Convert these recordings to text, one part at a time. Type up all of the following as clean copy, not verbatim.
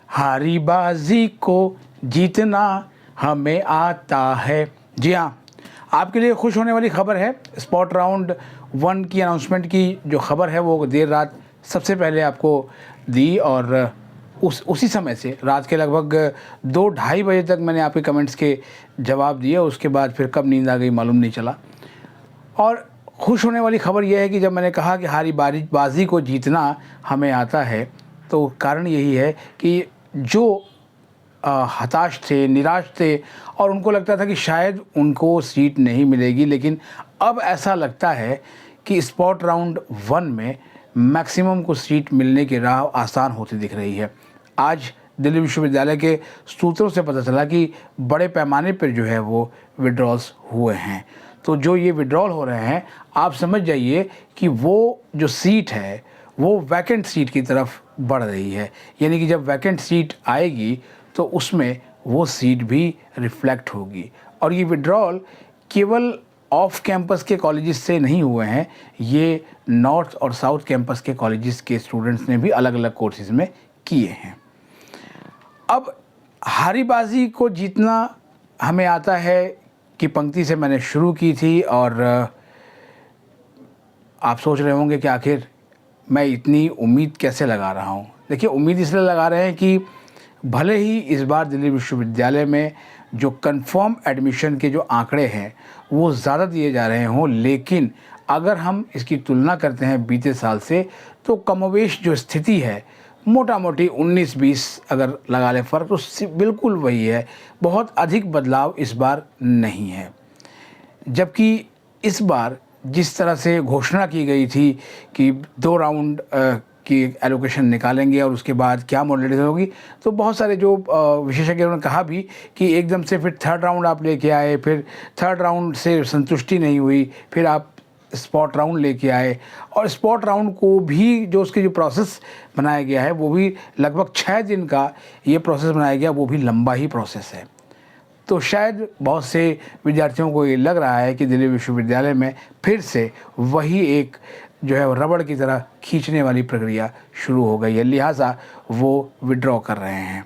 हारी बाजी को जीतना हमें आता है। जी हाँ, आपके लिए खुश होने वाली खबर है। स्पॉट राउंड 1 की अनाउंसमेंट की जो खबर है वो देर रात सबसे पहले आपको दी और उसी समय से रात के लगभग 2-2:30 बजे तक मैंने आपके कमेंट्स के जवाब दिए। उसके बाद फिर कब नींद आ गई मालूम नहीं चला। और खुश होने वाली खबर यह है कि जब मैंने कहा कि हारी बाजी को जीतना हमें आता है, तो कारण यही है कि जो हताश थे, निराश थे और उनको लगता था कि शायद उनको सीट नहीं मिलेगी, लेकिन अब ऐसा लगता है कि स्पॉट राउंड 1 में मैक्सिमम को सीट मिलने की राह आसान होती दिख रही है। आज दिल्ली विश्वविद्यालय के सूत्रों से पता चला कि बड़े पैमाने पर जो है वो विड्रॉल्स हुए हैं। तो जो ये विड्रॉल हो रहे हैं, आप समझ जाइए कि वो जो सीट है वो वैकेंट सीट की तरफ बढ़ रही है। यानी कि जब वैकेंट सीट आएगी तो उसमें वो सीट भी रिफ्लेक्ट होगी। और ये विड्रॉल केवल ऑफ कैंपस के कॉलेजेस से नहीं हुए हैं, ये नॉर्थ और साउथ कैंपस के कॉलेजेस के स्टूडेंट्स ने भी अलग अलग कोर्सेज़ में किए हैं। अब हारी बाजी को जीतना हमें आता है की पंक्ति से मैंने शुरू की थी और आप सोच रहे होंगे कि आखिर मैं इतनी उम्मीद कैसे लगा रहा हूँ। देखिए, उम्मीद इसलिए लगा रहे हैं कि भले ही इस बार दिल्ली विश्वविद्यालय में जो कंफर्म एडमिशन के जो आंकड़े हैं वो ज़्यादा दिए जा रहे हों, लेकिन अगर हम इसकी तुलना करते हैं बीते साल से, तो कमोवेश जो स्थिति है मोटा मोटी 19-20 अगर लगा लें फ़र्क, तो बिल्कुल वही है। बहुत अधिक बदलाव इस बार नहीं है। जबकि इस बार जिस तरह से घोषणा की गई थी कि 2 राउंड की एलोकेशन निकालेंगे और उसके बाद क्या मॉडलिटी होगी, तो बहुत सारे जो विशेषज्ञों ने कहा भी कि एकदम से फिर 3rd राउंड आप लेके आए, फिर 3rd राउंड से संतुष्टि नहीं हुई, फिर आप स्पॉट राउंड लेके आए और स्पॉट राउंड को भी जो उसकी जो प्रोसेस बनाया गया है वो भी लगभग 6 दिन का ये प्रोसेस बनाया गया, वो भी लंबा ही प्रोसेस है। तो शायद बहुत से विद्यार्थियों को ये लग रहा है कि दिल्ली विश्वविद्यालय में फिर से वही एक जो है रबड़ की तरह खींचने वाली प्रक्रिया शुरू हो गई है, लिहाजा वो विड्रॉ कर रहे हैं।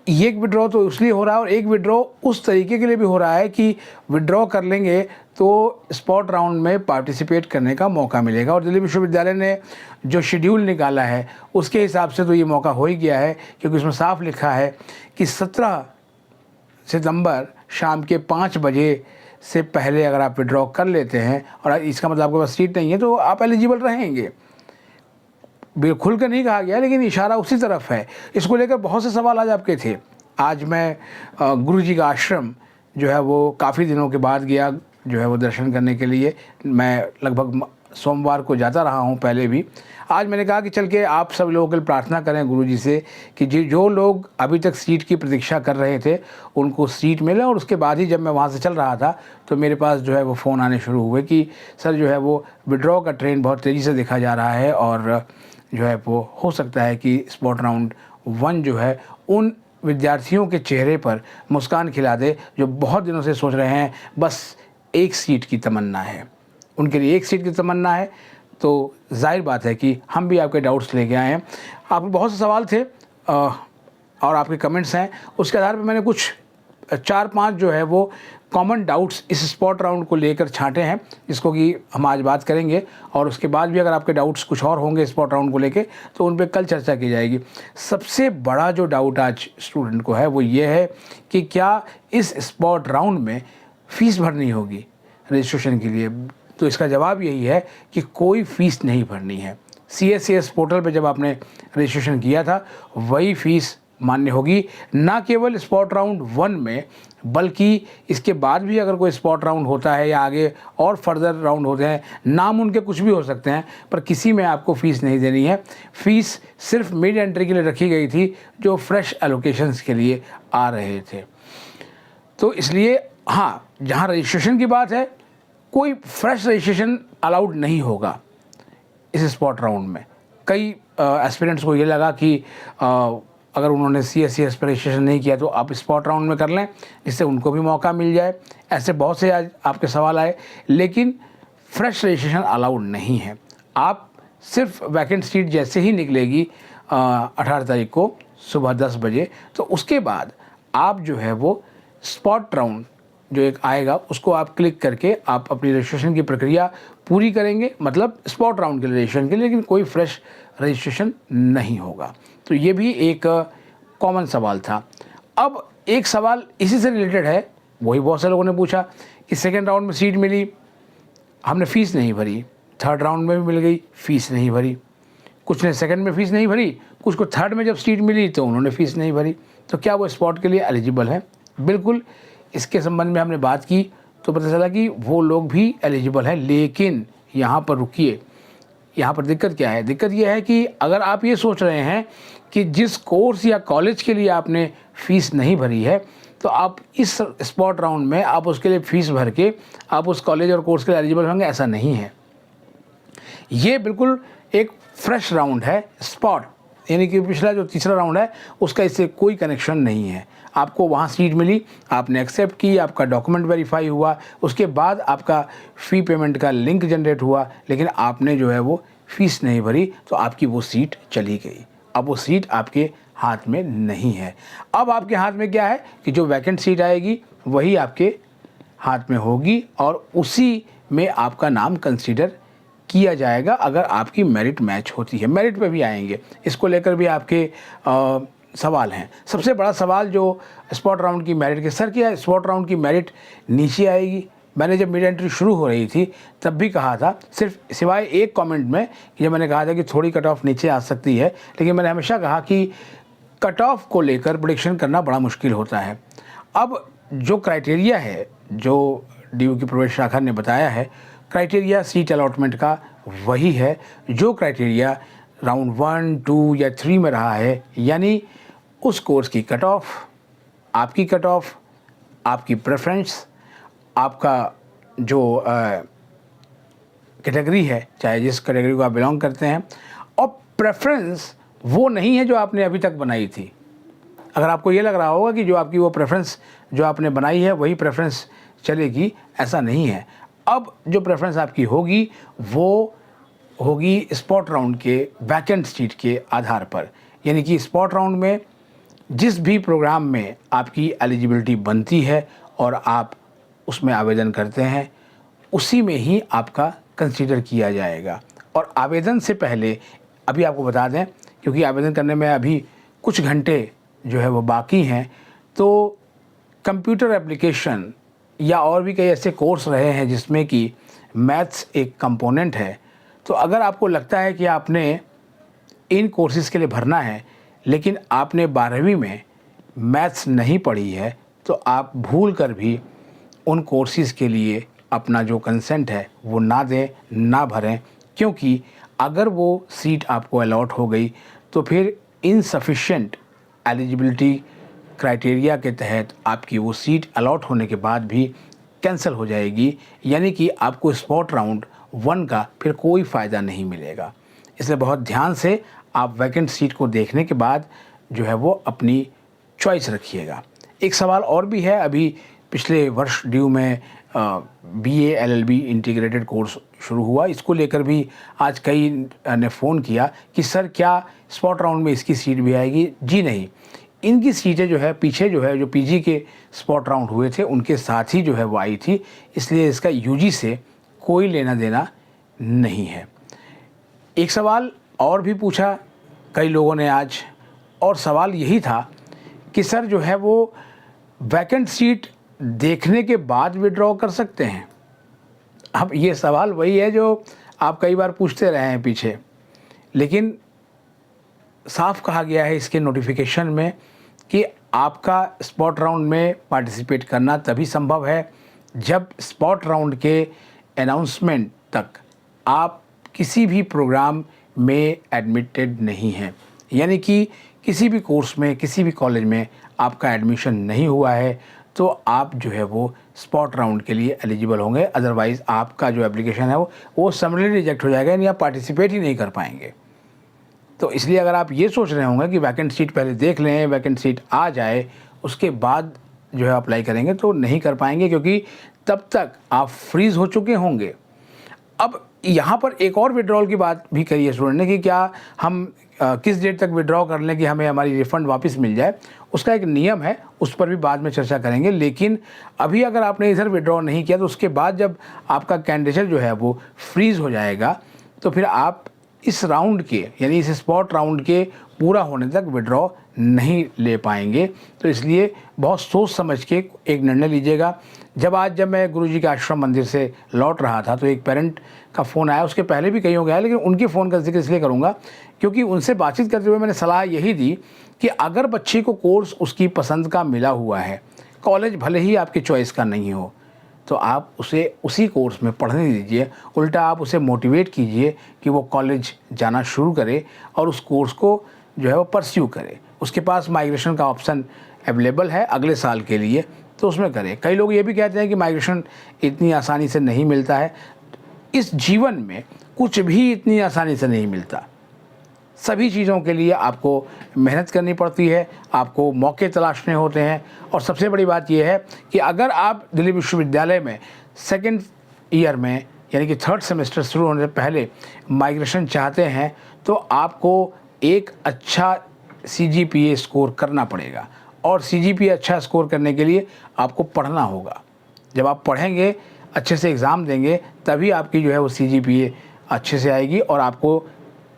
ये एक विड्रॉ तो इसलिए हो रहा है और एक विड्रॉ उस तरीके के लिए भी हो रहा है कि विड्रॉ कर लेंगे तो स्पॉट राउंड में पार्टिसिपेट करने का मौका मिलेगा। और दिल्ली विश्वविद्यालय ने जो शेड्यूल निकाला है उसके हिसाब से तो ये मौका हो ही गया है, क्योंकि उसमें साफ लिखा है कि 17 सितंबर शाम के 5 बजे से पहले अगर आप विड्रॉ कर लेते हैं और इसका मतलब आपके पास सीट नहीं है तो आप एलिजिबल रहेंगे। बिल्कुल कर नहीं कहा गया, लेकिन इशारा उसी तरफ है। इसको लेकर बहुत से सवाल आज आपके थे। आज मैं गुरुजी का आश्रम जो है वो काफ़ी दिनों के बाद गया, जो है वो दर्शन करने के लिए। मैं लगभग सोमवार को जाता रहा हूँ पहले भी। आज मैंने कहा कि चल के आप सब लोगों के लिए प्रार्थना करें गुरुजी से कि जो लोग अभी तक सीट की प्रतीक्षा कर रहे थे उनको सीट मिले। और उसके बाद ही जब मैं वहाँ से चल रहा था तो मेरे पास जो है वो फ़ोन आने शुरू हुए कि सर जो है वो विड्रॉ का ट्रेंड बहुत तेज़ी से देखा जा रहा है और जो है वो हो सकता है कि स्पॉट राउंड 1 जो है उन विद्यार्थियों के चेहरे पर मुस्कान खिला दे जो बहुत दिनों से सोच रहे हैं बस एक सीट की तमन्ना है, उनके लिए एक सीट की तमन्ना है। तो जाहिर बात है कि हम भी आपके डाउट्स लेके आए हैं। आपके बहुत से सवाल थे और आपके कमेंट्स हैं, उसके आधार पर मैंने कुछ 4-5 जो है वो कॉमन डाउट्स इस स्पॉट राउंड को लेकर छांटे हैं, जिसको कि हम आज बात करेंगे। और उसके बाद भी अगर आपके डाउट्स कुछ और होंगे स्पॉट राउंड को लेके तो उन पर कल चर्चा की जाएगी। सबसे बड़ा जो डाउट आज स्टूडेंट को है वो ये है कि क्या इस स्पॉट राउंड में फ़ीस भरनी होगी रजिस्ट्रेशन के लिए। तो इसका जवाब यही है कि कोई फ़ीस नहीं भरनी है। CSCS पोर्टल पे जब आपने रजिस्ट्रेशन किया था वही फ़ीस मान्य होगी, ना केवल स्पॉट राउंड 1 में बल्कि इसके बाद भी अगर कोई स्पॉट राउंड होता है या आगे और फर्दर राउंड होते हैं, नाम उनके कुछ भी हो सकते हैं, पर किसी में आपको फ़ीस नहीं देनी है। फ़ीस सिर्फ मिड एंट्री के लिए रखी गई थी जो फ्रेश एलोकेशंस के लिए आ रहे थे। तो इसलिए हाँ, जहाँ रजिस्ट्रेशन की बात है कोई फ्रेश रजिस्ट्रेशन अलाउड नहीं होगा इस स्पॉट राउंड में। कई एस्पिरेंट्स को ये लगा कि अगर उन्होंने CSCS पर रजिस्ट्रेशन नहीं किया तो आप स्पॉट राउंड में कर लें, इससे उनको भी मौका मिल जाए। ऐसे बहुत से आज आपके सवाल आए, लेकिन फ्रेश रजिस्ट्रेशन अलाउड नहीं है। आप सिर्फ वैकेंट सीट जैसे ही निकलेगी 18 तारीख को सुबह 10 बजे, तो उसके बाद आप जो है वो स्पॉट राउंड जो एक आएगा उसको आप क्लिक करके आप अपनी रजिस्ट्रेशन की प्रक्रिया पूरी करेंगे, मतलब स्पॉट राउंड के लिए रजिस्ट्रेशन के लिए, लेकिन कोई फ्रेश रजिस्ट्रेशन नहीं होगा। तो ये भी एक कॉमन सवाल था। अब एक सवाल इसी से रिलेटेड है, वही बहुत सारे लोगों ने पूछा कि सेकेंड राउंड में सीट मिली, हमने फ़ीस नहीं भरी, थर्ड राउंड में भी मिल गई, फ़ीस नहीं भरी, कुछ ने सेकंड में फ़ीस नहीं भरी, कुछ को थर्ड में जब सीट मिली तो उन्होंने फ़ीस नहीं भरी, तो क्या वो स्पॉट के लिए एलिजिबल है? बिल्कुल। इसके संबंध में हमने बात की तो पता चला कि वो लोग भी एलिजिबल हैं, लेकिन यहाँ पर रुकिए, यहाँ पर दिक्कत क्या है? दिक्कत ये है कि अगर आप ये सोच रहे हैं कि जिस कोर्स या कॉलेज के लिए आपने फ़ीस नहीं भरी है, तो आप इस स्पॉट राउंड में आप उसके लिए फ़ीस भर के आप उस कॉलेज और कोर्स के लिए एलिजिबल होंगे, ऐसा नहीं है। ये बिल्कुल एक फ्रेश राउंड है स्पॉट, यानी कि पिछला जो तीसरा राउंड है उसका इससे कोई कनेक्शन नहीं है। आपको वहाँ सीट मिली, आपने एक्सेप्ट की, आपका डॉक्यूमेंट वेरीफाई हुआ, उसके बाद आपका फ़ी पेमेंट का लिंक जनरेट हुआ, लेकिन आपने जो है वो फ़ीस नहीं भरी, तो आपकी वो सीट चली गई। अब वो सीट आपके हाथ में नहीं है। अब आपके हाथ में क्या है कि जो वैकेंट सीट आएगी वही आपके हाथ में होगी और उसी में आपका नाम कंसीडर किया जाएगा अगर आपकी मेरिट मैच होती है। मेरिट पे भी आएंगे, इसको लेकर भी आपके सवाल हैं। सबसे बड़ा सवाल जो स्पॉट राउंड की मेरिट के, सर क्या स्पॉट राउंड की मेरिट नीचे आएगी? मैंने जब मिड एंट्री शुरू हो रही थी तब भी कहा था, सिर्फ सिवाय एक कमेंट में जब मैंने कहा था कि थोड़ी कट ऑफ नीचे आ सकती है, लेकिन मैंने हमेशा कहा कि कट ऑफ को लेकर प्रेडिक्शन करना बड़ा मुश्किल होता है। अब जो क्राइटेरिया है जो डीयू की प्रवेश शाखा ने बताया है, क्राइटेरिया सीट अलॉटमेंट का वही है जो क्राइटेरिया राउंड 1, 2 या 3 में रहा है, यानी उस कोर्स की कट ऑफ, आपकी कट ऑफ, आपकी प्रेफरेंस, आपका जो कैटेगरी है, चाहे जिस कैटेगरी को आप बिलोंग करते हैं, और प्रेफरेंस वो नहीं है जो आपने अभी तक बनाई थी। अगर आपको ये लग रहा होगा कि जो आपकी वो प्रेफरेंस जो आपने बनाई है वही प्रेफरेंस चलेगी, ऐसा नहीं है। अब जो प्रेफरेंस आपकी होगी वो होगी स्पॉट राउंड के वैकेंट सीट के आधार पर, यानी कि स्पॉट राउंड में जिस भी प्रोग्राम में आपकी एलिजिबिलिटी बनती है और आप उसमें आवेदन करते हैं, उसी में ही आपका कंसीडर किया जाएगा। और आवेदन से पहले अभी आपको बता दें, क्योंकि आवेदन करने में अभी कुछ घंटे जो है वो बाकी हैं, तो कंप्यूटर एप्लीकेशन या और भी कई ऐसे कोर्स रहे हैं जिसमें कि मैथ्स एक कंपोनेंट है। तो अगर आपको लगता है कि आपने इन कोर्सेज़ के लिए भरना है लेकिन आपने 12वीं में मैथ्स नहीं पढ़ी है, तो आप भूल कर भी उन कोर्सेज़ के लिए अपना जो कंसेंट है वो ना दें, ना भरें, क्योंकि अगर वो सीट आपको अलॉट हो गई तो फिर इनसफिशिएंट एलिजिबिलिटी क्राइटेरिया के तहत आपकी वो सीट अलॉट होने के बाद भी कैंसिल हो जाएगी, यानी कि आपको स्पॉट राउंड 1 का फिर कोई फ़ायदा नहीं मिलेगा। इसलिए बहुत ध्यान से आप वैकेंट सीट को देखने के बाद जो है वो अपनी चॉइस रखिएगा। एक सवाल और भी है, अभी पिछले वर्ष ड्यू में BA LLB इंटीग्रेटेड कोर्स शुरू हुआ, इसको लेकर भी आज कई ने फ़ोन किया कि सर क्या स्पॉट राउंड में इसकी सीट भी आएगी? जी नहीं, इनकी सीटें जो है पीछे जो है जो PG के स्पॉट राउंड हुए थे उनके साथ ही जो है वो आई थी, इसलिए इसका UG से कोई लेना देना नहीं है। एक सवाल और भी पूछा कई लोगों ने आज, और सवाल यही था कि सर जो है वो वैकेंट सीट देखने के बाद विड्रॉ कर सकते हैं? अब ये सवाल वही है जो आप कई बार पूछते रहे हैं पीछे, लेकिन साफ कहा गया है इसके नोटिफिकेशन में कि आपका स्पॉट राउंड में पार्टिसिपेट करना तभी संभव है जब स्पॉट राउंड के अनाउंसमेंट तक आप किसी भी प्रोग्राम में एडमिटेड नहीं हैं, यानी कि किसी भी कोर्स में, किसी भी कॉलेज में आपका एडमिशन नहीं हुआ है, तो आप जो है वो स्पॉट राउंड के लिए एलिजिबल होंगे। अदरवाइज़ आपका जो एप्लीकेशन है वो समरी रिजेक्ट हो जाएगा, यानी आप पार्टिसिपेट ही नहीं कर पाएंगे। तो इसलिए अगर आप ये सोच रहे होंगे कि वैकेंट सीट पहले देख लें, वैकेंट सीट आ जाए उसके बाद जो है अप्लाई करेंगे, तो नहीं कर पाएंगे, क्योंकि तब तक आप फ्रीज़ हो चुके होंगे। अब यहाँ पर एक और विड्रॉल की बात भी करी है स्टूडेंट ने कि क्या हम किस डेट तक विड्रॉ कर लें कि हमें हमारी रिफ़ंड वापस मिल जाए, उसका एक नियम है, उस पर भी बाद में चर्चा करेंगे। लेकिन अभी अगर आपने इधर विड्रॉ नहीं किया तो उसके बाद जब आपका कैंडिडेचर जो है वो फ्रीज़ हो जाएगा, तो फिर आप इस राउंड के यानी इस स्पॉट राउंड के पूरा होने तक विड्रॉ नहीं ले पाएंगे। तो इसलिए बहुत सोच समझ के एक निर्णय लीजिएगा। जब मैं गुरुजी के आश्रम मंदिर से लौट रहा था तो एक पेरेंट का फ़ोन आया, उसके पहले भी कईयों गया, लेकिन उनके फ़ोन का जिक्र इसलिए करूँगा क्योंकि उनसे बातचीत करते हुए मैंने सलाह यही दी कि अगर बच्चे को कोर्स उसकी पसंद का मिला हुआ है, कॉलेज भले ही आपकी चॉइस का नहीं हो, तो आप उसे उसी कोर्स में पढ़ने दीजिए। उल्टा आप उसे मोटिवेट कीजिए कि वो कॉलेज जाना शुरू करे और उस कोर्स को जो है वो परस्यू करे। उसके पास माइग्रेशन का ऑप्शन अवेलेबल है अगले साल के लिए, तो उसमें करें। कई लोग ये भी कहते हैं कि माइग्रेशन इतनी आसानी से नहीं मिलता है। इस जीवन में कुछ भी इतनी आसानी से नहीं मिलता। सभी चीज़ों के लिए आपको मेहनत करनी पड़ती है, आपको मौके तलाशने होते हैं। और सबसे बड़ी बात यह है कि अगर आप दिल्ली विश्वविद्यालय में सेकेंड ईयर में यानी कि थर्ड सेमेस्टर शुरू होने से पहले माइग्रेशन चाहते हैं तो आपको एक अच्छा CGPA स्कोर करना पड़ेगा। और CGPA अच्छा स्कोर करने के लिए आपको पढ़ना होगा। जब आप पढ़ेंगे, अच्छे से एग्ज़ाम देंगे, तभी आपकी जो है वो CGPA अच्छे से आएगी और आपको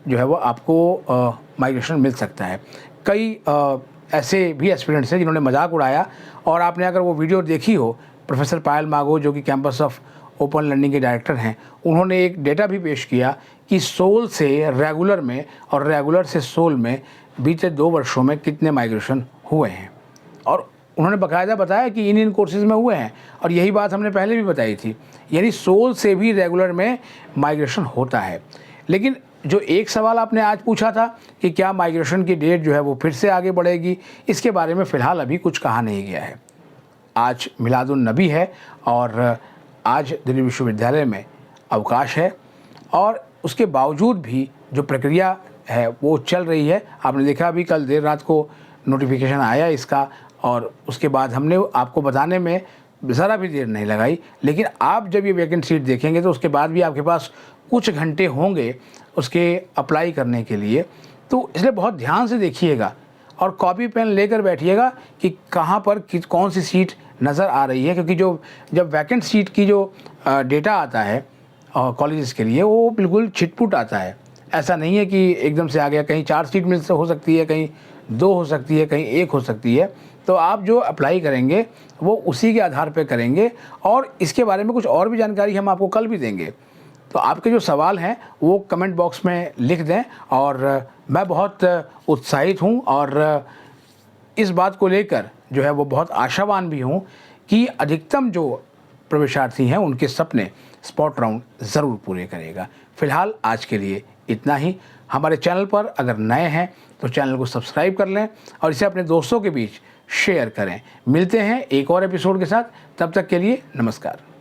जो है वो आपको माइग्रेशन मिल सकता है। कई ऐसे भी एस्पिरेंट्स हैं जिन्होंने मजाक उड़ाया, और आपने अगर वो वीडियो देखी हो, प्रोफेसर पायल मागो जो कि कैंपस ऑफ ओपन लर्निंग के डायरेक्टर हैं, उन्होंने एक डेटा भी पेश किया कि सोल से रेगुलर में और रेगुलर से सोल में बीते 2 वर्षों में कितने माइग्रेशन हुए हैं। और उन्होंने बाकायदा बताया कि इन कोर्सेज़ में हुए हैं, और यही बात हमने पहले भी बताई थी, यानी सोल से भी रेगुलर में माइग्रेशन होता है। लेकिन जो एक सवाल आपने आज पूछा था कि क्या माइग्रेशन की डेट जो है वो फिर से आगे बढ़ेगी, इसके बारे में फ़िलहाल अभी कुछ कहा नहीं गया है। आज मिलादुन नबी है और आज दिल्ली विश्वविद्यालय में अवकाश है, और उसके बावजूद भी जो प्रक्रिया है वो चल रही है। आपने देखा अभी कल देर रात को नोटिफिकेशन आया इसका, और उसके बाद हमने आपको बताने में ज़रा भी देर नहीं लगाई। लेकिन आप जब ये वैकेंट सीट देखेंगे तो उसके बाद भी आपके पास कुछ घंटे होंगे उसके अप्लाई करने के लिए। तो इसलिए बहुत ध्यान से देखिएगा और कॉपी पेन लेकर बैठिएगा कि कहाँ पर कौन सी सीट नज़र आ रही है, क्योंकि जब वैकेंट सीट की जो डेटा आता है कॉलेजेस के लिए, वो बिल्कुल छिटपुट आता है। ऐसा नहीं है कि एकदम से आ गया, कहीं 4 सीट मिल हो सकती है, कहीं 2 हो सकती है, कहीं 1 हो सकती है। तो आप जो अप्लाई करेंगे वो उसी के आधार पर करेंगे, और इसके बारे में कुछ और भी जानकारी हम आपको कल भी देंगे। तो आपके जो सवाल हैं वो कमेंट बॉक्स में लिख दें, और मैं बहुत उत्साहित हूं और इस बात को लेकर जो है वो बहुत आशावान भी हूं कि अधिकतम जो प्रवेशार्थी हैं उनके सपने स्पॉट राउंड ज़रूर पूरे करेगा। फ़िलहाल आज के लिए इतना ही। हमारे चैनल पर अगर नए हैं तो चैनल को सब्सक्राइब कर लें और इसे अपने दोस्तों के बीच शेयर करें। मिलते हैं एक और एपिसोड के साथ, तब तक के लिए नमस्कार।